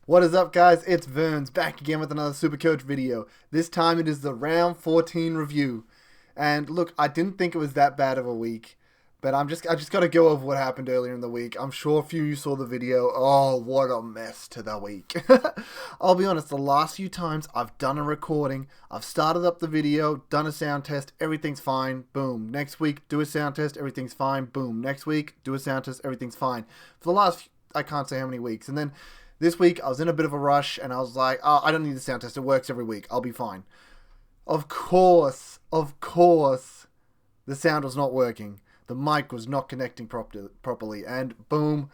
What is up, guys? It's Verns back again with another Supercoach video. This time it is the round 14 review. And look, I didn't think it was that bad of a week, but I just got to go over what happened earlier in the week. I'm sure a few of you saw the video. Oh, what a mess to the week. I'll be honest, the last few times I've done a recording, I've started up the video, done a sound test, everything's fine. Boom. Next week, do a sound test, everything's fine. Boom. Next week, do a sound test, everything's fine. For the last, I can't say how many weeks. And then this week, I was in a bit of a rush, and I was like, oh, I don't need the sound test. It works every week. I'll be fine. Of course, the sound was not working. The mic was not connecting properly. And boom,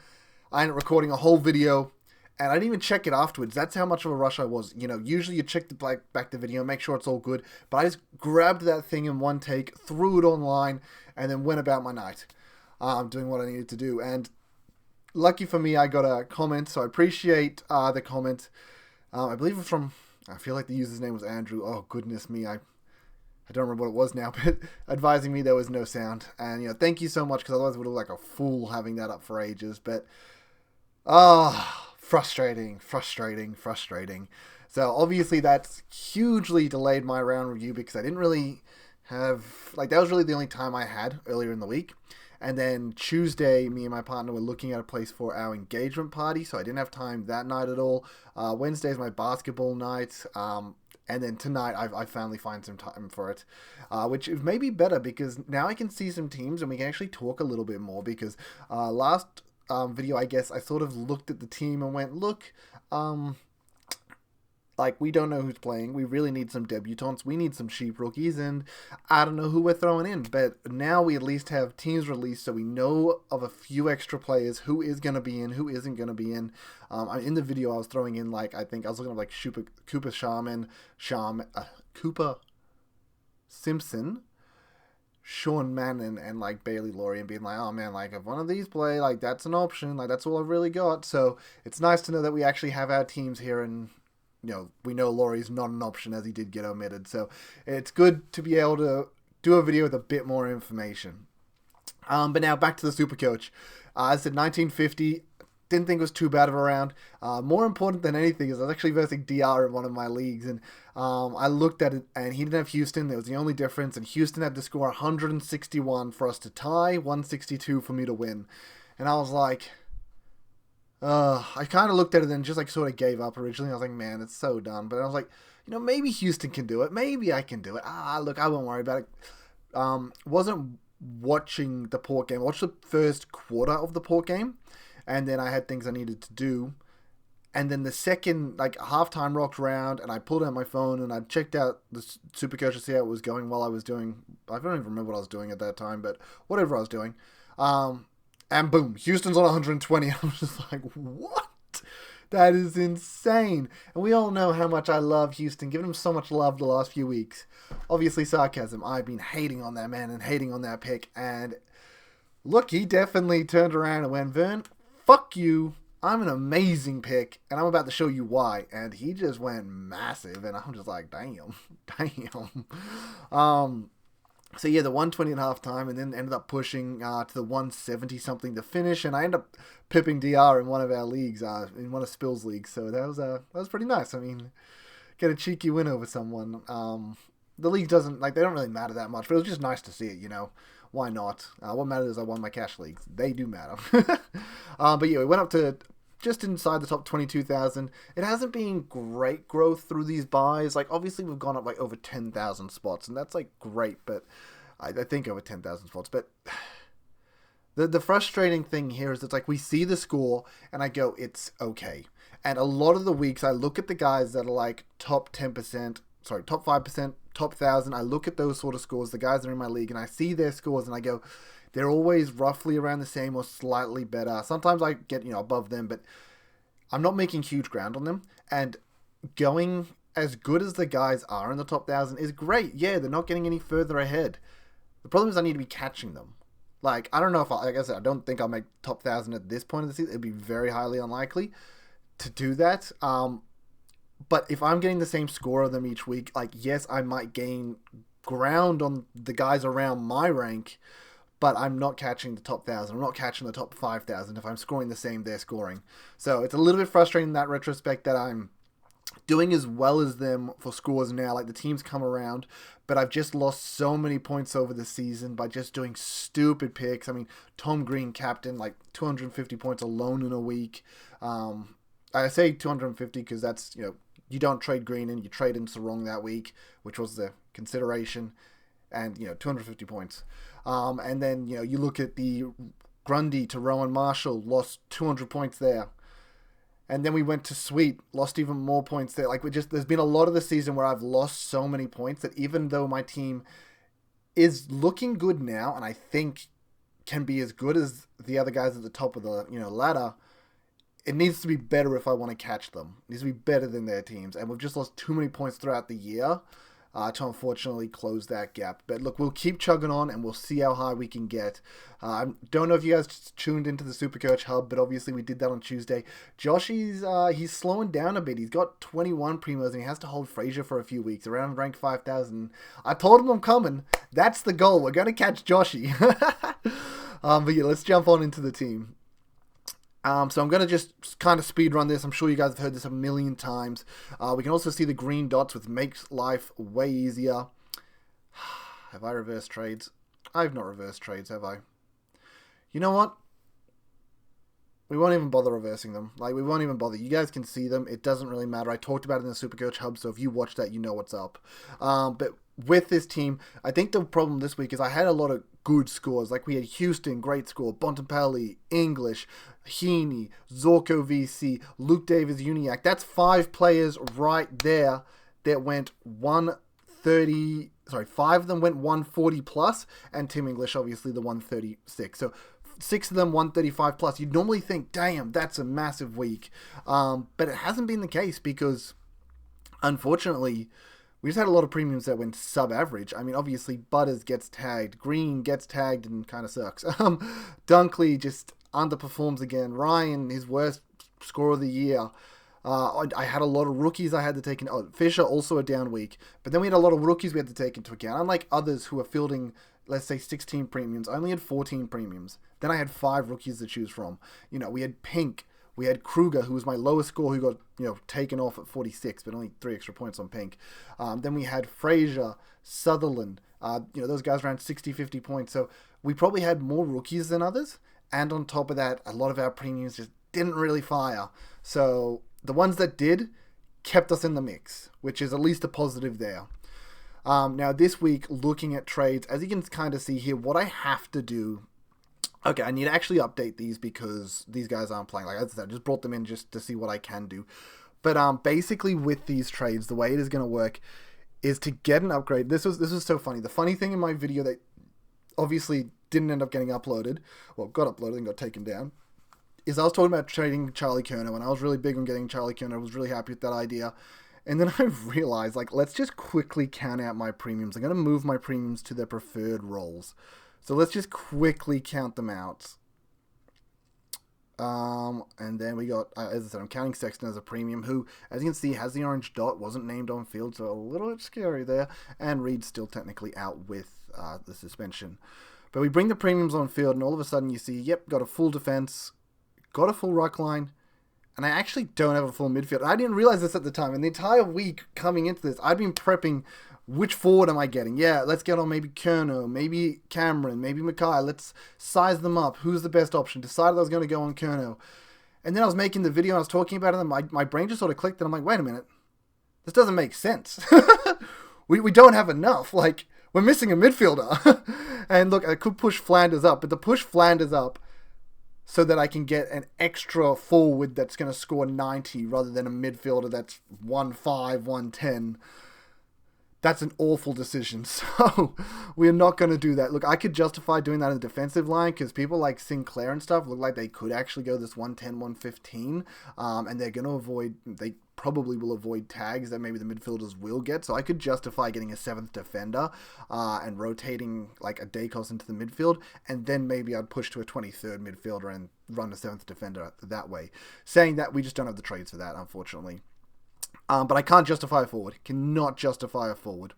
I ended up recording a whole video, and I didn't even check it afterwards. That's how much of a rush I was. You know, usually you check back the video, make sure it's all good. But I just grabbed that thing in one take, threw it online, and then went about my night, doing what I needed to do. And lucky for me, I got a comment, so I appreciate the comment. I believe it was from, I feel like the user's name was Andrew. Oh, goodness me, I don't remember what it was now, but advising me there was no sound. And, you know, thank you so much, because otherwise I would have looked like a fool having that up for ages. But, frustrating. So, obviously, that's hugely delayed my round review, because I didn't really have, like, that was really the only time I had earlier in the week. And then Tuesday, me and my partner were looking at a place for our engagement party, so I didn't have time that night at all. Wednesday is my basketball night, and then tonight I finally find some time for it, which is maybe better, because now I can see some teams and we can actually talk a little bit more, because last video, I guess, I sort of looked at the team and went, look, like, we don't know who's playing. We really need some debutants. We need some sheep rookies, and I don't know who we're throwing in. But now we at least have teams released, so we know of a few extra players, who is going to be in, who isn't going to be in. In the video, I was throwing in, like, I think I was looking at, like, Cooper Simpson, Sean Mannon, and, like, Bailey Laurie, and being like, oh man, like, if one of these play, like, that's an option. Like, that's all I've really got. So it's nice to know that we actually have our teams here, and you know, we know Laurie's not an option, as he did get omitted. So it's good to be able to do a video with a bit more information. But now back to the Supercoach. I said 1950. Didn't think it was too bad of a round. More important than anything is I was actually versing DR in one of my leagues, and I looked at it, and he didn't have Houston. That was the only difference, and Houston had to score 161 for us to tie, 162 for me to win. And I was like, I kind of looked at it and just like sort of gave up originally. I was like, man, it's so done. But I was like, you know, maybe Houston can do it. Maybe I can do it. Look, I won't worry about it. Wasn't watching the Port game. I watched the first quarter of the Port game, and then I had things I needed to do. And then the second, like, halftime rocked around, and I pulled out my phone and I checked out the Supercoach to see how it was going while I was doing. I don't even remember what I was doing at that time, but whatever I was doing. And boom, Houston's on 120. I'm just like, what? That is insane. And we all know how much I love Houston, giving him so much love the last few weeks. Obviously, sarcasm. I've been hating on that man and hating on that pick. And look, he definitely turned around and went, Vern, fuck you. I'm an amazing pick, and I'm about to show you why. And he just went massive, and I'm just like, damn. So yeah, the 120 at halftime, and then ended up pushing to the 170 something to finish, and I ended up pipping DR in one of our leagues, in one of Spill's leagues. So that was pretty nice. I mean, get a cheeky win over someone. The league doesn't, like, they don't really matter that much, but it was just nice to see it. You know, why not? What matters is I won my cash leagues. They do matter. But yeah, we went up to just inside the top 22,000. It hasn't been great growth through these buys. Like, obviously we've gone up like over 10,000 spots, and that's like great, but I think over 10,000 spots. But the frustrating thing here is it's like we see the score and I go, it's okay. And a lot of the weeks I look at the guys that are like top 10%, sorry, top 5%, top 1,000. I look at those sort of scores, the guys that are in my league, and I see their scores and I go, they're always roughly around the same or slightly better. Sometimes I get, you know, above them, but I'm not making huge ground on them. And going as good as the guys are in the top 1,000 is great. Yeah, they're not getting any further ahead. The problem is I need to be catching them. Like, I don't know if like I said, I don't think I'll make top 1,000 at this point of the season. It'd be very highly unlikely to do that. But if I'm getting the same score of them each week, like, yes, I might gain ground on the guys around my rank, but I'm not catching the top 1,000. I'm not catching the top 5,000. If I'm scoring the same, they're scoring. So it's a little bit frustrating in that retrospect that I'm doing as well as them for scores now. Like, the teams come around, but I've just lost so many points over the season by just doing stupid picks. I mean, Tom Green, captain, like 250 points alone in a week. I say 250 because that's, you don't trade Green and you trade into wrong that week, which was the consideration. And, 250 points. And then, you look at the Grundy to Rowan Marshall, lost 200 points there. And then we went to Sweet, lost even more points there. Like, there's been a lot of the season where I've lost so many points that even though my team is looking good now, and I think can be as good as the other guys at the top of the, ladder, it needs to be better if I want to catch them. It needs to be better than their teams. And we've just lost too many points throughout the year to unfortunately close that gap. But look, we'll keep chugging on and we'll see how high we can get. I don't know if you guys tuned into the Supercoach Hub, but obviously we did that on Tuesday. Josh, he's slowing down a bit. He's got 21 primos and he has to hold Frazier for a few weeks, around rank 5,000. I told him I'm coming. That's the goal. We're going to catch Joshy. But yeah, let's jump on into the team. So I'm going to just kind of speed run this. I'm sure you guys have heard this a million times. We can also see the green dots, which makes life way easier. Have I reversed trades? I've not reversed trades, have I? You know what? We won't even bother reversing them. Like, we won't even bother. You guys can see them. It doesn't really matter. I talked about it in the Supercoach Hub, so if you watch that, you know what's up. But with this team, I think the problem this week is I had a lot of good scores. Like, we had Houston, great score. Bontempelli, English, Heaney, Zorko VC, Luke Davis, Uniac. That's 5 players right there that went 130... Sorry, 5 of them went 140 plus, and Tim English, obviously, the 136. So 6 of them 135 plus. You'd normally think, damn, that's a massive week. But it hasn't been the case because, unfortunately, we just had a lot of premiums that went sub-average. I mean, obviously, Butters gets tagged. Green gets tagged and kind of sucks. Dunkley just underperforms again. Ryan, his worst score of the year. I had a lot of rookies I had to take in. Oh, Fisher, also a down week. But then we had a lot of rookies we had to take into account. Unlike others who are fielding, let's say, 16 premiums, I only had 14 premiums. Then I had 5 rookies to choose from. We had Pink. We had Kruger, who was my lowest score, who got, taken off at 46, but only 3 extra points on Pink. Then we had Frazier, Sutherland. Those guys around 60, 50 points. So we probably had more rookies than others. And on top of that, a lot of our premiums just didn't really fire. So the ones that did kept us in the mix, which is at least a positive there. Now, this week, looking at trades, as you can kind of see here, what I have to do... Okay, I need to actually update these because these guys aren't playing. Like I said, I just brought them in just to see what I can do. But basically with these trades, the way it is going to work is to get an upgrade. This was so funny. The funny thing in my video that obviously didn't end up getting uploaded, well, got uploaded and got taken down, is I was talking about trading Charlie Curnow, and I was really big on getting Charlie Curnow. I was really happy with that idea. And then I realized, let's just quickly count out my premiums. I'm going to move my premiums to their preferred roles. So let's just quickly count them out. And then we got, as I said, I'm counting Sexton as a premium, who, as you can see, has the orange dot, wasn't named on field, so a little bit scary there. And Reed's still technically out with the suspension. But we bring the premiums on field, and all of a sudden you see, yep, got a full defense, got a full ruck line, and I actually don't have a full midfield. I didn't realize this at the time. And the entire week coming into this, I'd been prepping... Which forward am I getting? Yeah, let's get on maybe Curnow, maybe Cameron, maybe Mackay. Let's size them up. Who's the best option? Decided I was going to go on Curnow. And then I was making the video and I was talking about it and my brain just sort of clicked and I'm like, wait a minute. This doesn't make sense. we don't have enough. Like, we're missing a midfielder. And look, I could push Flanders up, but to push Flanders up so that I can get an extra forward that's going to score 90 rather than a midfielder that's 1.5, 1.10, that's an awful decision. So we're not going to do that. Look, I could justify doing that in the defensive line because people like Sinclair and stuff look like they could actually go this 110, 115. And they're going to avoid, they probably will avoid tags that maybe the midfielders will get. So I could justify getting a 7th defender and rotating like a Dacos into the midfield. And then maybe I'd push to a 23rd midfielder and run a 7th defender that way. Saying that, we just don't have the trades for that, unfortunately. But I can't justify a forward. Cannot justify a forward.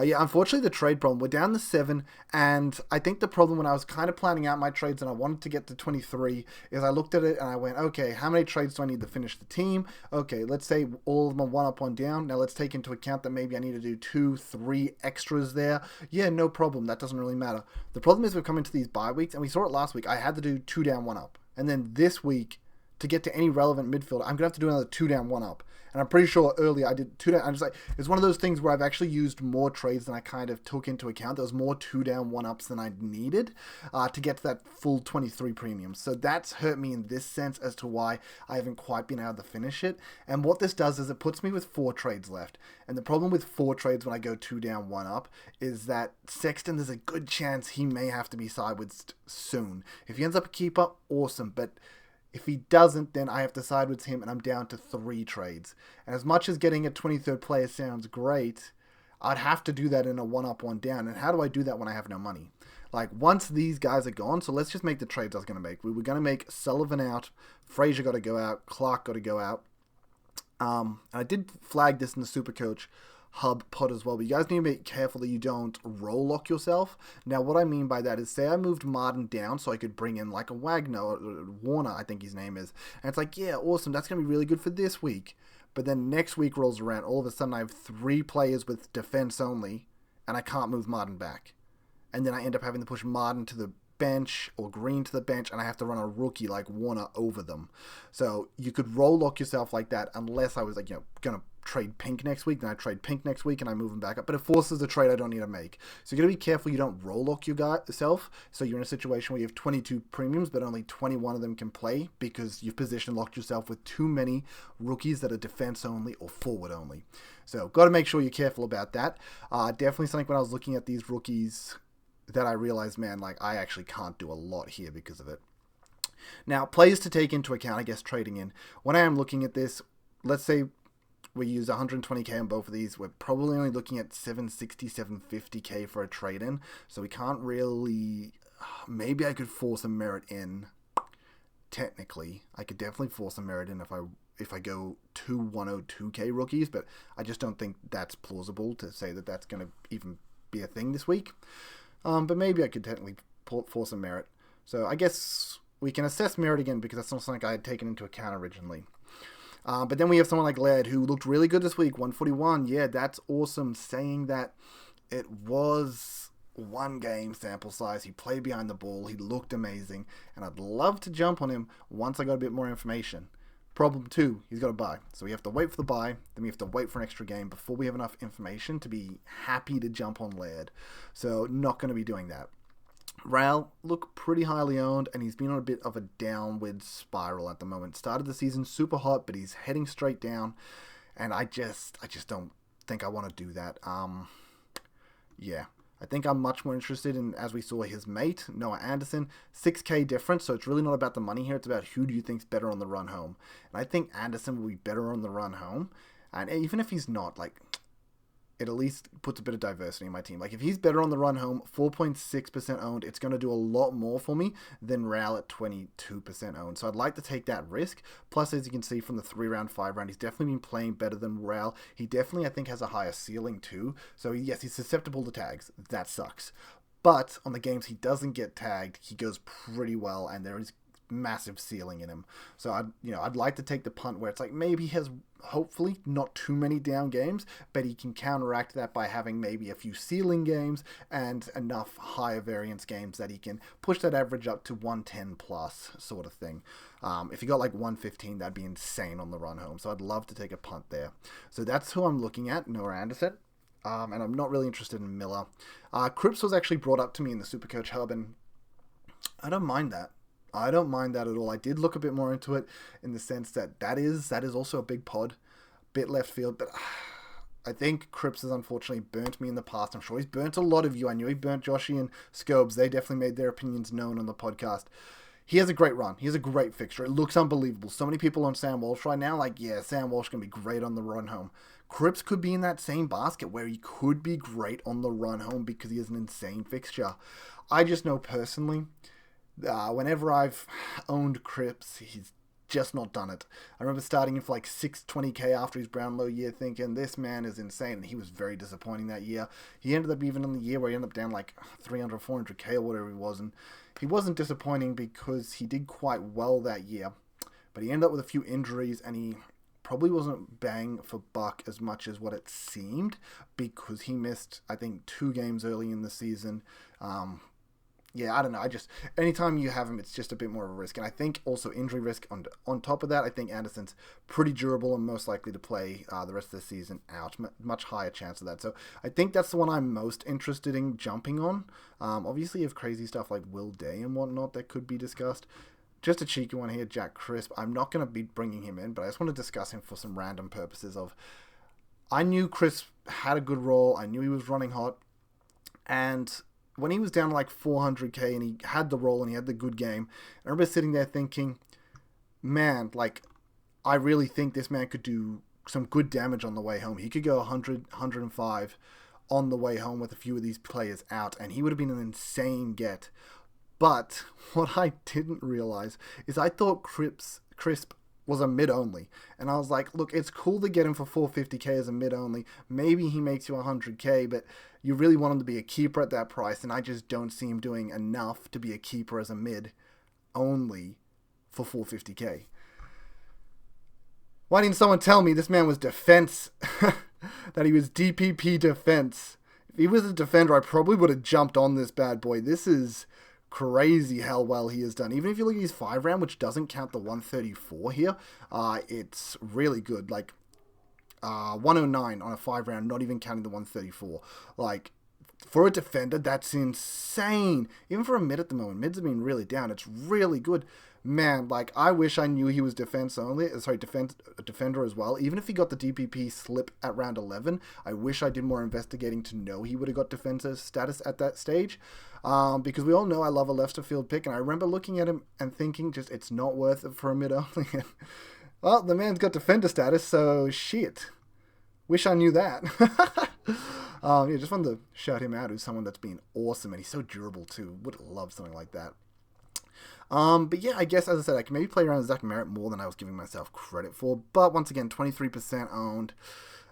Yeah, unfortunately, the trade problem. We're down to 7, and I think the problem when I was kind of planning out my trades and I wanted to get to 23 is I looked at it and I went, okay, how many trades do I need to finish the team? Okay, let's say all of them are 1 up, 1 down. Now let's take into account that maybe I need to do 2, 3 extras there. Yeah, no problem. That doesn't really matter. The problem is we're coming to these bye weeks, and we saw it last week. I had to do 2 down, 1 up. And then this week, to get to any relevant midfielder, I'm going to have to do another 2 down, 1 up. And I'm pretty sure earlier I did 2 down. I'm just like, it's one of those things where I've actually used more trades than I kind of took into account. There was more 2 down, 1 ups than I needed to get to that full 23 premium. So that's hurt me in this sense as to why I haven't quite been able to finish it. And what this does is it puts me with 4 trades left. And the problem with 4 trades when I go 2 down, 1 up is that Sexton, there's a good chance he may have to be sideways soon. If he ends up a keeper, awesome. But if he doesn't, then I have to side with him, and I'm down to 3 trades. And as much as getting a 23rd player sounds great, I'd have to do that in a 1 up, 1 down. And how do I do that when I have no money? Like, once these guys are gone, so let's just make the trades I was going to make. We were going to make Sullivan out, Fraser got to go out, Clark got to go out. And I did flag this in the Supercoach hub pod as well, but you guys need to be careful that you don't roll lock yourself. Now, what I mean by that is, say I moved Martin down so I could bring in like a Wagner or Warner, I think his name is, and it's like, yeah, awesome, that's going to be really good for this week. But then next week rolls around, all of a sudden I have 3 players with defense only, and I can't move Martin back. And then I end up having to push Martin to the bench or Green to the bench, and I have to run a rookie like Warner over them. So you could roll lock yourself like that, unless I was like, going to trade Pink next week, then I trade Pink next week and I move him back up. But it forces a trade I don't need to make. So you got to be careful you don't roll lock yourself. So you're in a situation where you have 22 premiums, but only 21 of them can play because you've position locked yourself with too many rookies that are defense only or forward only. So got to make sure you're careful about that. Definitely something when I was looking at these rookies that I realized, man, like I actually can't do a lot here because of it. Now, players to take into account, I guess, trading in. When I am looking at this, let's say we use 120k on both of these. We're probably only looking at 760, 750k for a trade-in. So we can't really... Maybe I could force a merit in. Technically, I could definitely force a merit in if I go 2 102k rookies, but I just don't think that's plausible to say that that's going to even be a thing this week. But maybe I could technically force a merit. So I guess we can assess merit again because that's not something I had taken into account originally. But then we have someone like Laird who looked really good this week, 141. Yeah, that's awesome. Saying that it was 1 game sample size. He played behind the ball. He looked amazing. And I'd love to jump on him once I got a bit more information. Problem 2, he's got a bye. So we have to wait for the bye. Then we have to wait for an extra game before we have enough information to be happy to jump on Laird. So not going to be doing that. Rail look pretty highly owned, and he's been on a bit of a downward spiral at the moment. Started the season super hot, but he's heading straight down, and I just don't think I want to do that. Yeah, I think I'm much more interested in, as we saw, his mate, Noah Anderson. 6k difference, so it's really not about the money here. It's about who do you think's better on the run home. And I think Anderson will be better on the run home, and even if he's not, like, it at least puts a bit of diversity in my team. Like, if he's better on the run home, 4.6% owned, it's going to do a lot more for me than Raul at 22% owned. So I'd like to take that risk. Plus, as you can see from the 3-round, 5-round, he's definitely been playing better than Raul. He definitely, I think, has a higher ceiling too. So yes, he's susceptible to tags. That sucks. But on the games he doesn't get tagged, he goes pretty well, and there is massive ceiling in him. So I'd like to take the punt where it's like maybe he has hopefully not too many down games, but he can counteract that by having maybe a few ceiling games and enough higher variance games that he can push that average up to 110 plus sort of thing. If he got like 115, that'd be insane on the run home. So I'd love to take a punt there. So that's who I'm looking at, Noah Anderson. And I'm not really interested in Miller. Cripps was actually brought up to me in the Supercoach hub, and I don't mind that. I don't mind that at all. I did look a bit more into it in the sense that is also a big pod, bit left field, but I think Cripps has unfortunately burnt me in the past. I'm sure he's burnt a lot of you. I knew he burnt Joshy and Scobes. They definitely made their opinions known on the podcast. He has a great run. He has a great fixture. It looks unbelievable. So many people on Sam Walsh right now, like, yeah, Sam Walsh can be great on the run home. Cripps could be in that same basket where he could be great on the run home because he has an insane fixture. I just know personally, whenever I've owned Cripps, he's just not done it. I remember starting him for like 620k after his Brownlow year, thinking this man is insane, and he was very disappointing that year. He ended up even in the year where he ended up down like 300, 400k or whatever he was, and he wasn't disappointing because he did quite well that year, but he ended up with a few injuries, and he probably wasn't bang for buck as much as what it seemed because he missed, I think, 2 games early in the season. Yeah, I don't know. Anytime you have him, it's just a bit more of a risk. And I think also injury risk on top of that, I think Anderson's pretty durable and most likely to play the rest of the season out. Much higher chance of that. So I think that's the one I'm most interested in jumping on. Obviously, you have crazy stuff like Will Day and whatnot that could be discussed. Just a cheeky one here, Jack Crisp. I'm not going to be bringing him in, but I just want to discuss him for some random purposes of... I knew Crisp had a good role. I knew he was running hot. And when he was down to like 400k and he had the role and he had the good game, I remember sitting there thinking, man, like, I really think this man could do some good damage on the way home. He could go 100, 105 on the way home with a few of these players out, and he would have been an insane get. But what I didn't realize is I thought Crisp was a mid-only. And I was like, look, it's cool to get him for 450k as a mid-only. Maybe he makes you 100k, but you really want him to be a keeper at that price, and I just don't see him doing enough to be a keeper as a mid-only for 450k. Why didn't someone tell me this man was defense? That he was DPP defense. If he was a defender, I probably would have jumped on this bad boy. This is... crazy how well he has done. Even if you look at his 5 round, which doesn't count the 134 here, it's really good. Like 109 on a 5 round, not even counting the 134. Like, for a defender, that's insane. Even for a mid at the moment, mids have been really down. It's really good. Man, like, I wish I knew he was defender as well. Even if he got the DPP slip at round 11, I wish I did more investigating to know he would have got defender status at that stage. Because we all know I love a left of field pick, and I remember looking at him and thinking, just, it's not worth it for a mid-only. Well, the man's got defender status, so shit. Wish I knew that. Yeah, just wanted to shout him out, who's someone that's been awesome, and he's so durable too. Would love something like that. But yeah, I guess, as I said, I can maybe play around with Zach Merritt more than I was giving myself credit for. But once again, 23% owned.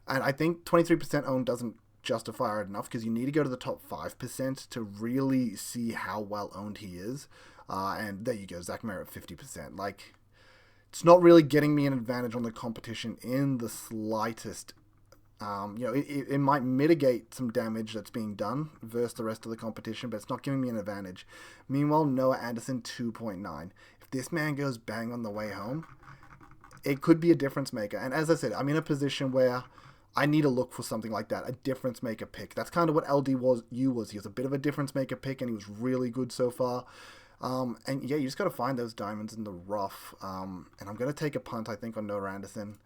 And I think 23% owned doesn't justify it enough, because you need to go to the top 5% to really see how well owned he is. And there you go, Zach Merritt 50%. Like, it's not really getting me an advantage on the competition in the slightest. It might mitigate some damage that's being done versus the rest of the competition, but it's not giving me an advantage. Meanwhile, Noah Anderson 2.9. If this man goes bang on the way home, it could be a difference maker. And as I said, I'm in a position where I need to look for something like that, a difference maker pick. That's kind of what LD was. He was a bit of a difference maker pick, and he was really good so far. And yeah, you just got to find those diamonds in the rough. And I'm going to take a punt, I think, on Noah Anderson.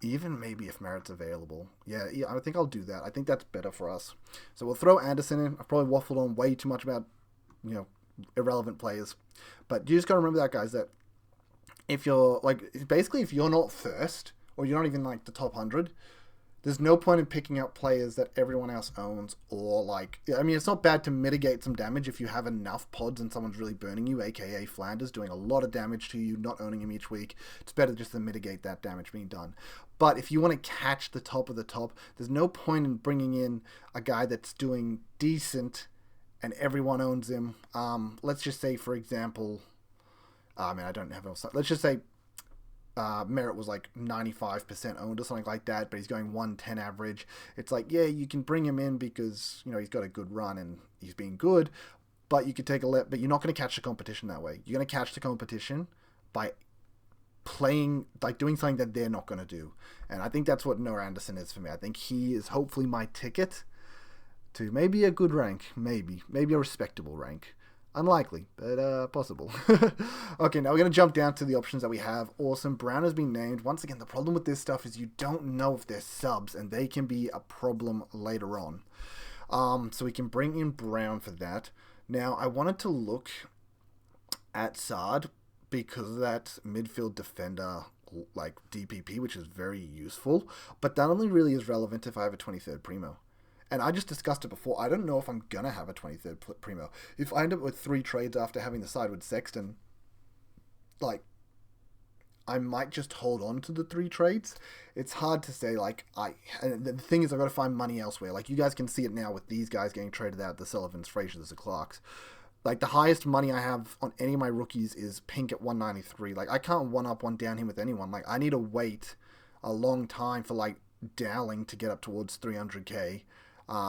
Even maybe if Merritt's available. Yeah, I think I'll do that. I think that's better for us. So we'll throw Anderson in. I've probably waffled on way too much about, irrelevant players. But you just got to remember that, guys, that if you're, basically if you're not first, or you're not even, the top 100, there's no point in picking up players that everyone else owns, or it's not bad to mitigate some damage if you have enough pods and someone's really burning you, aka Flanders doing a lot of damage to you, not owning him each week. It's better just to mitigate that damage being done. But if you want to catch the top of the top, there's no point in bringing in a guy that's doing decent and everyone owns him. Let's just say, for example, I don't have else. Let's just say Merritt was 95% owned or something like that, but he's going 110 average. It's you can bring him in because he's got a good run and he's been good, but you could take but you're not going to catch the competition that way. You're going to catch the competition by playing, doing something that they're not going to do. And I think that's what Noah Anderson is for me. I think he is hopefully my ticket to maybe a good rank, maybe a respectable rank. Unlikely, but possible. Okay, now we're going to jump down to the options that we have. Awesome. Brown has been named. Once again, the problem with this stuff is you don't know if they're subs, and they can be a problem later on. So we can bring in Brown for that. Now, I wanted to look at Sard because of that midfield defender, DPP, which is very useful. But that only really is relevant if I have a 23rd Primo. And I just discussed it before. I don't know if I'm going to have a 23rd Primo. If I end up with 3 trades after having the side with Sexton, I might just hold on to the 3 trades. It's hard to say. And the thing is, I've got to find money elsewhere. Like, you guys can see it now with these guys getting traded out, the Sullivans, Frasers, the Clarks. Like, the highest money I have on any of my rookies is Pink at 193. Like, I can't one up, one down him with anyone. Like, I need to wait a long time for, like, Dowling to get up towards 300k.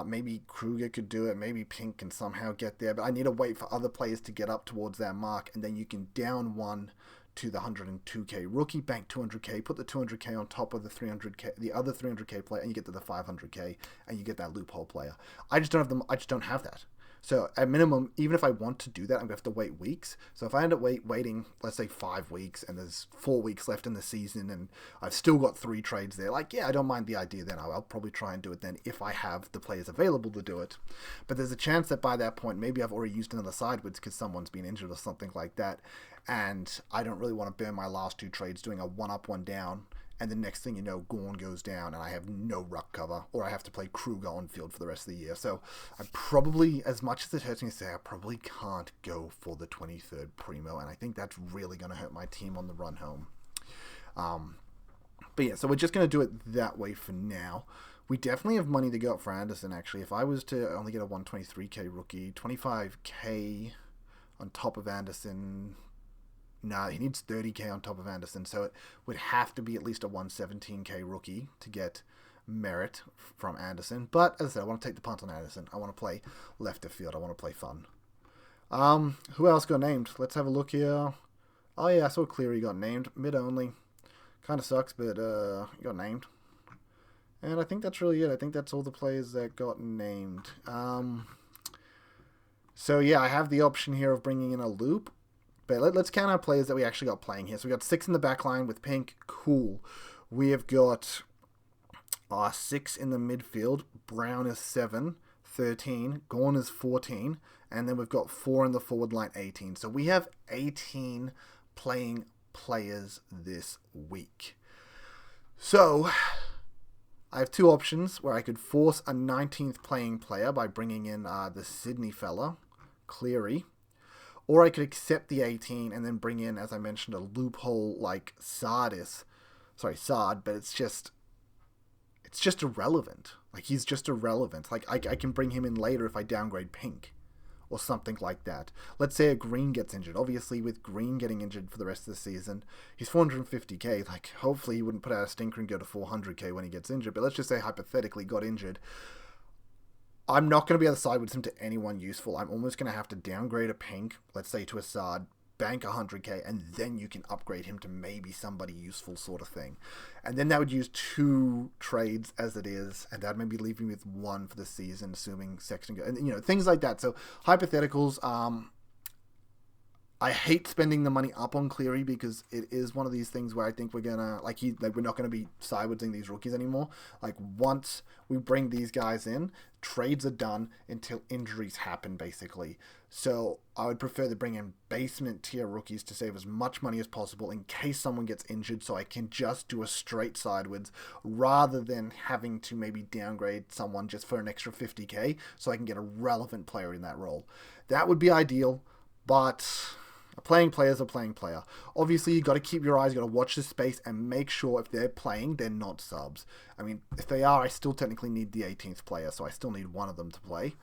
Maybe Kruger could do it. Maybe Pink can somehow get there. But I need to wait for other players to get up towards that mark. And then you can down one to the 102k rookie, bank 200k, put the 200k on top of the 300k, the other 300k player, and you get to the 500k, and you get that loophole player. I just don't have them. I just don't have that. So at minimum, even if I want to do that, I'm going to have to wait weeks. So if I end up waiting, let's say 5 weeks, and there's 4 weeks left in the season, and I've still got 3 trades there, like, yeah, I don't mind the idea then. I'll probably try and do it then if I have the players available to do it. But there's a chance that by that point, maybe I've already used another sideways because someone's been injured or something like that, and I don't really want to burn my last 2 trades doing a 1 up, 1 down. And the next thing you know, Gorn goes down and I have no ruck cover, or I have to play Kruger on field for the rest of the year. So I probably, as much as it hurts me to say, I probably can't go for the 23rd Primo, and I think that's really going to hurt my team on the run home. But yeah, so we're just going to do it that way for now. We definitely have money to go up for Anderson, actually. If I was to only get a 123k rookie, 25k on top of Anderson... No, he needs 30k on top of Anderson, so it would have to be at least a 117k rookie to get merit from Anderson. But as I said, I want to take the punt on Anderson. I want to play left of field. I want to play fun. Who else got named? Let's have a look here. Oh yeah, I saw Cleary got named. Mid only. Kind of sucks, but he got named. And I think that's really it. I think that's all the players that got named. So yeah, I have the option here of bringing in a loop. But let's count our players that we actually got playing here. So we got 6 in the back line with Pink. Cool. We have got 6 in the midfield. Brown is 7. 13. Gorn is 14. And then we've got 4 in the forward line, 18. So we have 18 playing players this week. So I have 2 options where I could force a 19th playing player by bringing in the Sydney fella, Cleary. Or I could accept the 18 and then bring in, as I mentioned, a loophole like Sard, but it's just irrelevant. Like, he's just irrelevant. Like, I can bring him in later if I downgrade Pink or something like that. Let's say a Green gets injured. Obviously, with Green getting injured for the rest of the season, he's 450k. Like, hopefully he wouldn't put out a stinker and go to 400k when he gets injured. But let's just say, hypothetically, got injured. I'm not going to be able to side with him to anyone useful. I'm almost going to have to downgrade a Pink, let's say to a Sard, bank 100k, and then you can upgrade him to maybe somebody useful sort of thing. And then that would use 2 trades as it is, and that would maybe leave me with 1 for the season, assuming Sexton and things like that. So hypotheticals, I hate spending the money up on Cleary because it is one of these things where I think we're gonna we're not gonna be sidewaysing these rookies anymore. Like, once we bring these guys in, trades are done until injuries happen, basically. So I would prefer to bring in basement tier rookies to save as much money as possible in case someone gets injured, so I can just do a straight sideways rather than having to maybe downgrade someone just for an extra 50k so I can get a relevant player in that role. That would be ideal, but a playing player is a playing player. Obviously, you got to keep your eyes, you got to watch the space and make sure if they're playing, they're not subs. I mean, if they are, I still technically need the 18th player, so I still need one of them to play.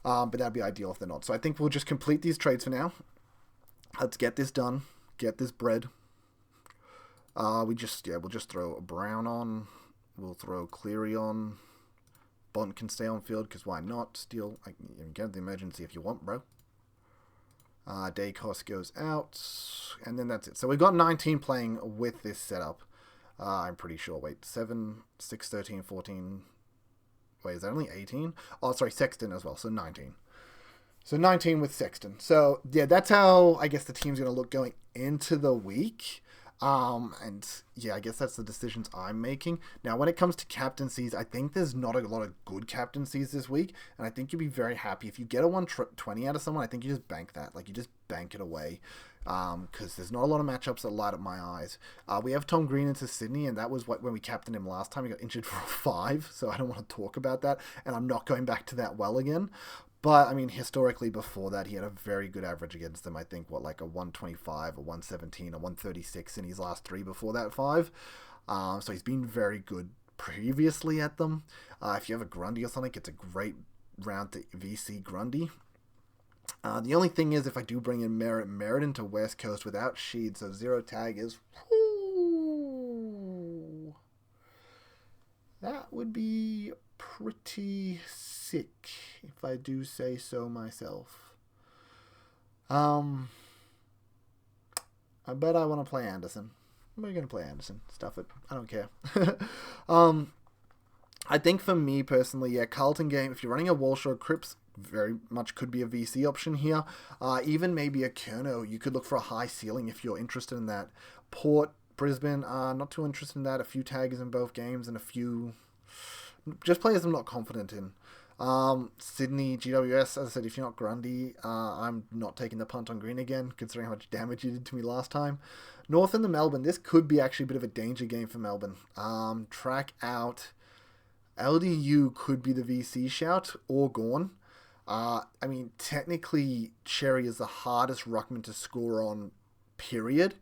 But that'd be ideal if they're not. So I think we'll just complete these trades for now. Let's get this done. Get this bread. We'll just throw Brown on. We'll throw Cleary on. Bont can stay on field, because why not? Steal, get the emergency if you want, bro. Dacos goes out, and then that's it. So we've got 19 playing with this setup. I'm pretty sure. Wait, 7, 6, 13, 14. Wait, is that only 18? Oh, sorry, Sexton as well, so 19. So 19 with Sexton. So, yeah, that's how I guess the team's going to look going into the week. And yeah, I guess that's the decisions I'm making. Now, when it comes to captaincies, I think there's not a lot of good captaincies this week, and I think you'll be very happy. If you get a 120 out of someone, I think you just bank that. Like, you just bank it away, because there's not a lot of matchups that light up my eyes. We have Tom Green into Sydney, and that was when we captained him last time. He got injured for 5, so I don't want to talk about that, and I'm not going back to that well again. But, I mean, historically before that, he had a very good average against them. I think, like a 125, a 117, a 136 in his last 3 before that 5. So he's been very good previously at them. If you have a Grundy or something, it's a great round to VC Grundy. The only thing is, if I do bring in Merritt into West Coast without Sheed, so 0 tag is... Whoo, that would be pretty sick, if I do say so myself. I bet I want to play Anderson. We're going to play Anderson. Stuff it. I don't care. I think for me personally, yeah, Carlton game, if you're running a Walsh or a Cripps, very much could be a VC option here. Even maybe a Kerno, you could look for a high ceiling if you're interested in that. Port, Brisbane, not too interested in that. A few taggers in both games and a few... just players I'm not confident in. Sydney, GWS, as I said, if you're not Grundy, I'm not taking the punt on Green again, considering how much damage you did to me last time. North and the Melbourne, this could be actually a bit of a danger game for Melbourne. Track out. LDU could be the VC shout, or Gawn. I mean, technically, Cherry is the hardest ruckman to score on, period.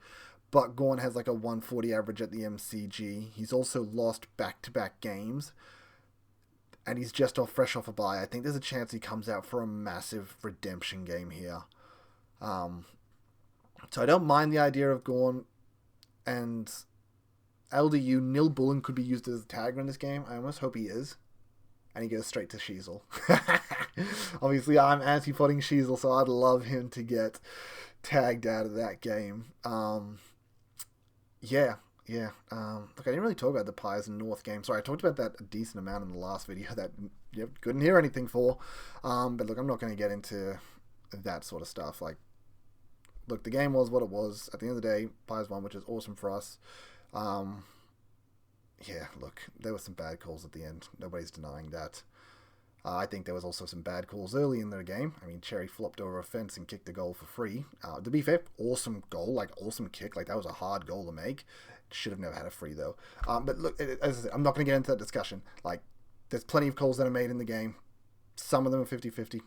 But Gawn has like a 140 average at the MCG. He's also lost back-to-back games. And he's just fresh off a bye. I think there's a chance he comes out for a massive redemption game here. So I don't mind the idea of Gawn. And LDU, Nil Bullen could be used as a tagger in this game. I almost hope he is. And he goes straight to Sheasel. Obviously, I'm anti-potting Sheasel, so I'd love him to get tagged out of that game. Yeah. Look, I didn't really talk about the Pies and North game. Sorry, I talked about that a decent amount in the last video that you couldn't hear anything for. But look, I'm not going to get into that sort of stuff. Like, look, the game was what it was. At the end of the day, Pies won, which is awesome for us. Yeah, look, there were some bad calls at the end. Nobody's denying that. I think there was also some bad calls early in the game. I mean, Cherry flopped over a fence and kicked a goal for free. To be fair, awesome goal, like awesome kick. Like that was a hard goal to make. Should have never had a free though. But look, as I said, I'm not going to get into that discussion. Like, there's plenty of calls that are made in the game. Some of them are 50-50.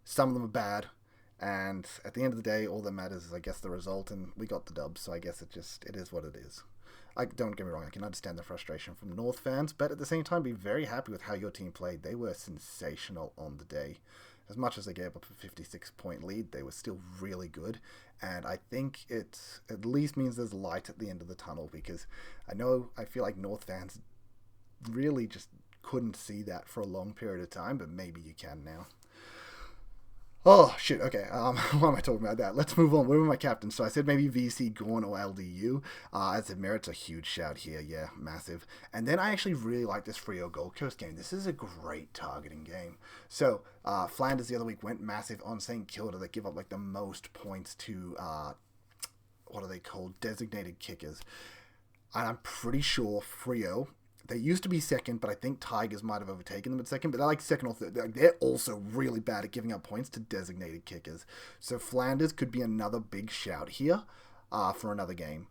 Some of them are bad. And at the end of the day, all that matters is, I guess, the result. And we got the dub, so I guess it is what it is. Don't get me wrong, I can understand the frustration from North fans, but at the same time, be very happy with how your team played. They were sensational on the day. As much as they gave up a 56-point lead, they were still really good. And I think it at least means there's light at the end of the tunnel, because I feel like North fans really just couldn't see that for a long period of time, but maybe you can now. Oh, shit, okay, why am I talking about that? Let's move on. Where were my captains? So I said maybe VC, Gawn, or LDU. I said Merritt's a huge shout here, yeah, massive. And then I actually really like this Freo Gold Coast game. This is a great targeting game. So, Flanders the other week went massive on St. Kilda. They give up, like, the most points to, what are they called? Designated kickers. And I'm pretty sure Freo... They used to be second, but I think Tigers might have overtaken them at second. But they're like second or third. They're also really bad at giving up points to designated kickers. So Flanders could be another big shout here for another game.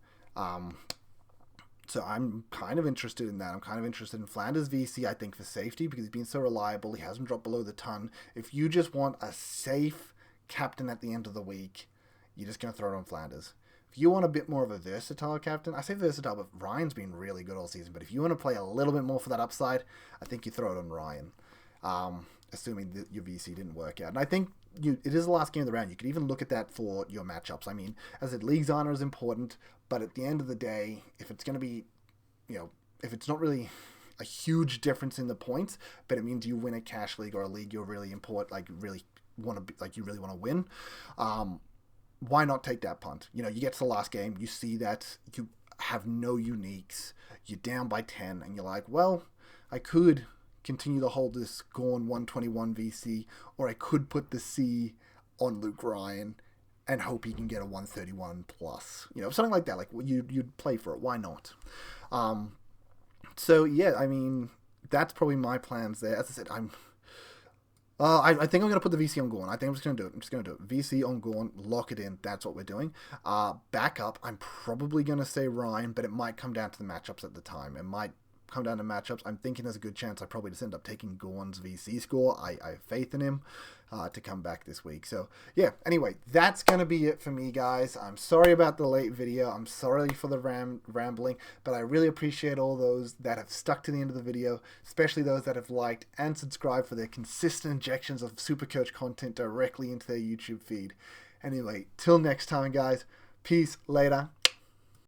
So I'm kind of interested in that. I'm kind of interested in Flanders VC, I think, for safety, because he's been so reliable. He hasn't dropped below the ton. If you just want a safe captain at the end of the week, you're just going to throw it on Flanders. If you want a bit more of a versatile captain, I say versatile, but Ryan's been really good all season. But if you want to play a little bit more for that upside, I think you throw it on Ryan, assuming that your VC didn't work out. And I think it is the last game of the round. You could even look at that for your matchups. I mean, as I said, league's honor is important, but at the end of the day, if it's going to be, if it's not really a huge difference in the points, but it means you win a cash league or a league you're really important, like you really want to win. Why not take that punt? You get to the last game, you see that you have no uniques, you're down by 10, and you're like, well, I could continue to hold this Gawn 121 VC, or I could put the C on Luke Ryan and hope he can get a 131 plus. Something like that. Like, you'd play for it. Why not? So, yeah, I mean, that's probably my plans there. As I said, I think I'm going to put the VC on Gawn. I think I'm just going to do it. VC on Gawn, lock it in. That's what we're doing. Backup, I'm probably going to say Ryan, but it might come down to the matchups at the time. It might come down to matchups, I'm thinking there's a good chance I probably just end up taking Gorn's VC score. I have faith in him to come back this week. So yeah, anyway, that's going to be it for me, guys. I'm sorry about the late video. I'm sorry for the rambling, but I really appreciate all those that have stuck to the end of the video, especially those that have liked and subscribed for their consistent injections of Supercoach content directly into their YouTube feed. Anyway, till next time, guys. Peace. Later.